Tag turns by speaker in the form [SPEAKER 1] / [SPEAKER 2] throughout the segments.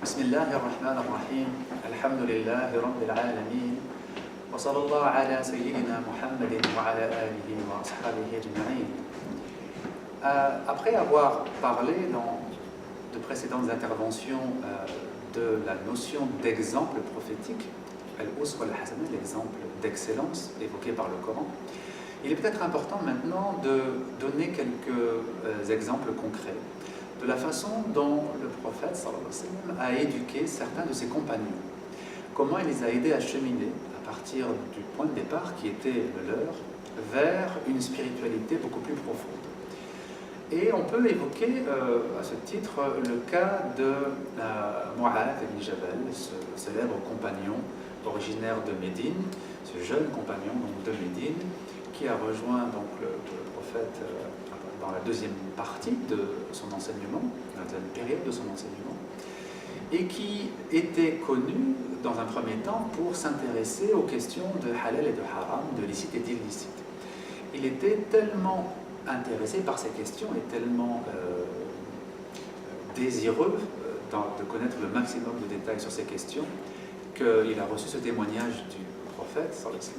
[SPEAKER 1] بسم الله الرحمن الرحيم الحمد لله رب العالمين وصلى الله على سيدنا محمد وعلى آله وأصحابه أجمعين. Après avoir parlé dans de précédentes interventions de la notion d'exemple prophétique, al-uswa al-hasana, l'exemple d'excellence évoqué par le Coran, il est peut-être important maintenant de donner quelques exemples concrets de la façon dont le prophète sallallahu alayhi wa sallam a éduqué certains de ses compagnons. Comment il les a aidés à cheminer à partir du point de départ qui était le leur vers une spiritualité beaucoup plus profonde. Et on peut évoquer à ce titre le cas de Mu'adh ibn Jabal, ce célèbre compagnon originaire de Médine, ce jeune compagnon donc, de Médine, qui a rejoint donc, le prophète dans la deuxième partie de son enseignement, dans la deuxième période de son enseignement, et qui était connu dans un premier temps pour s'intéresser aux questions de halal et de haram, de licite et d'illicite. Il était tellement intéressé par ces questions et tellement désireux de connaître le maximum de détails sur ces questions qu'il a reçu ce témoignage du prophète sallallahu alayhi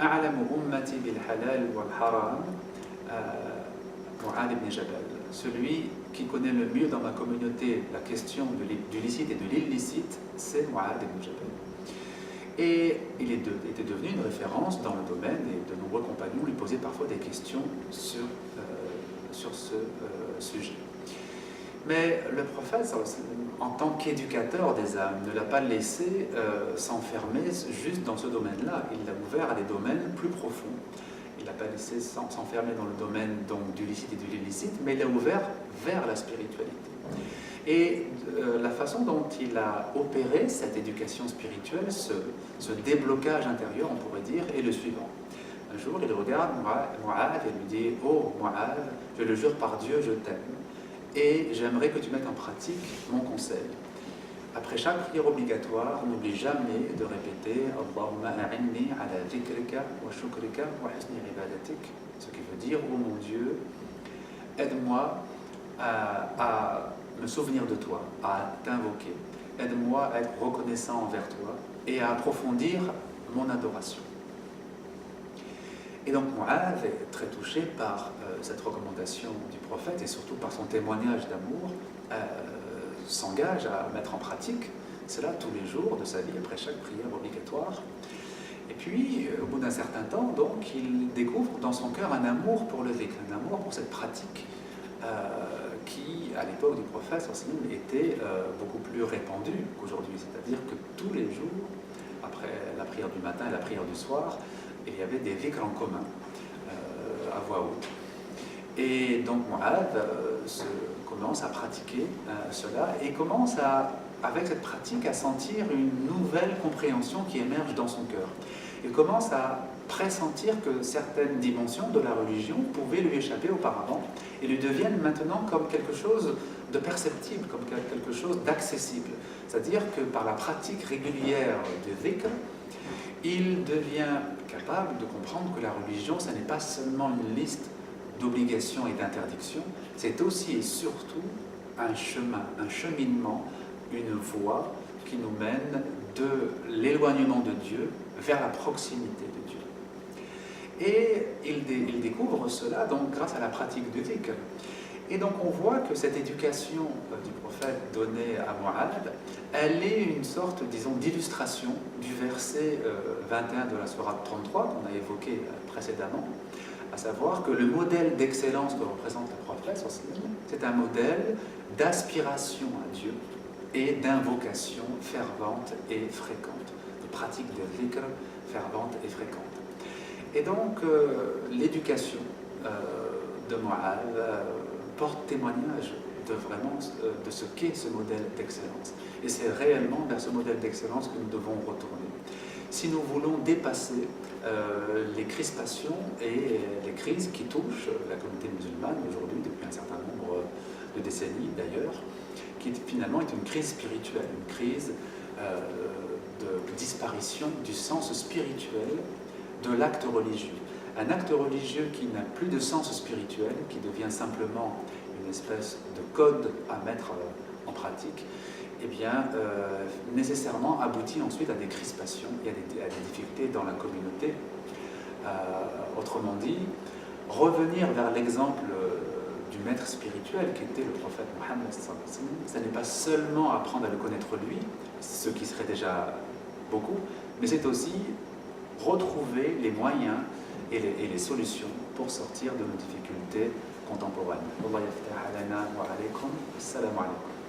[SPEAKER 1] wa sallam: A'lamu ummati bil halal wal haram Mu'adh ibn Jabal, celui qui connaît le mieux dans ma communauté la question du licite et de l'illicite, c'est Mu'adh ibn Jabal. Et il était devenu une référence dans le domaine et de nombreux compagnons lui posaient parfois des questions sur ce sujet. Mais le prophète, en tant qu'éducateur des âmes, ne l'a pas laissé s'enfermer juste dans ce domaine-là. Il l'a ouvert à des domaines plus profonds. Il n'a pas laissé s'enfermer dans le domaine donc, du licite et de l'illicite, mais il l'a ouvert vers la spiritualité. Et la façon dont il a opéré cette éducation spirituelle, ce déblocage intérieur, on pourrait dire, est le suivant. Un jour, il regarde Mu'adh et lui dit: « Oh Mu'adh, je le jure par Dieu, je t'aime, et j'aimerais que tu mettes en pratique mon conseil. Après chaque prière obligatoire, n'oublie jamais de répéter Allahumma a'inni ala dhikrika wa shukrika wa husni ibadatik, ce qui veut dire: oh mon Dieu, aide-moi à me souvenir de toi, à t'invoquer, aide-moi à être reconnaissant envers toi et à approfondir mon adoration. » Et donc Mu'adh est très touché par cette recommandation du prophète et surtout par son témoignage d'amour, s'engage à mettre en pratique cela tous les jours de sa vie après chaque prière obligatoire. Et puis, au bout d'un certain temps, donc, il découvre dans son cœur un amour pour le dhikr, un amour pour cette pratique qui, à l'époque du prophète, était beaucoup plus répandue qu'aujourd'hui. C'est-à-dire que tous les jours, après la prière du matin et la prière du soir, il y avait des dhikrs en commun, à voix haute. Et donc Mu'adh commence à pratiquer cela et commence avec cette pratique à sentir une nouvelle compréhension qui émerge dans son cœur. Il commence à pressentir que certaines dimensions de la religion pouvaient lui échapper auparavant et lui deviennent maintenant comme quelque chose de perceptible, comme quelque chose d'accessible. C'est-à-dire que par la pratique régulière du dhikr, il devient capable de comprendre que la religion, ce n'est pas seulement une liste d'obligations et d'interdictions, c'est aussi et surtout un chemin, un cheminement, une voie qui nous mène de l'éloignement de Dieu vers la proximité de Dieu. Et il découvre cela donc grâce à la pratique du dhikr. Et donc on voit que cette éducation du prophète donnée à Mu'adh, elle est une sorte, disons, d'illustration du verset 21 de la sourate 33 qu'on a évoqué précédemment, à savoir que le modèle d'excellence que représente le prophète, c'est un modèle d'aspiration à Dieu et d'invocation fervente et fréquente, de pratique de dhikr fervente et fréquente. Et donc l'éducation de Mu'adh porte témoignage de ce qu'est ce modèle d'excellence. Et c'est réellement vers ce modèle d'excellence que nous devons retourner. Si nous voulons dépasser les crispations et les crises qui touchent la communauté musulmane aujourd'hui depuis un certain nombre de décennies d'ailleurs, qui finalement est une crise spirituelle, une crise de disparition du sens spirituel de l'acte religieux. Un acte religieux qui n'a plus de sens spirituel, qui devient simplement une espèce de code à mettre en pratique eh bien, nécessairement aboutit ensuite à des crispations et à des difficultés dans la communauté. Autrement dit, revenir vers l'exemple du maître spirituel qui était le prophète Mohammed, ça n'est pas seulement apprendre à le connaître lui, ce qui serait déjà beaucoup, mais c'est aussi retrouver les moyens et les solutions pour sortir de nos difficultés contemporaines. Allah yaftah alana wa alaykum. Assalamu alaikum.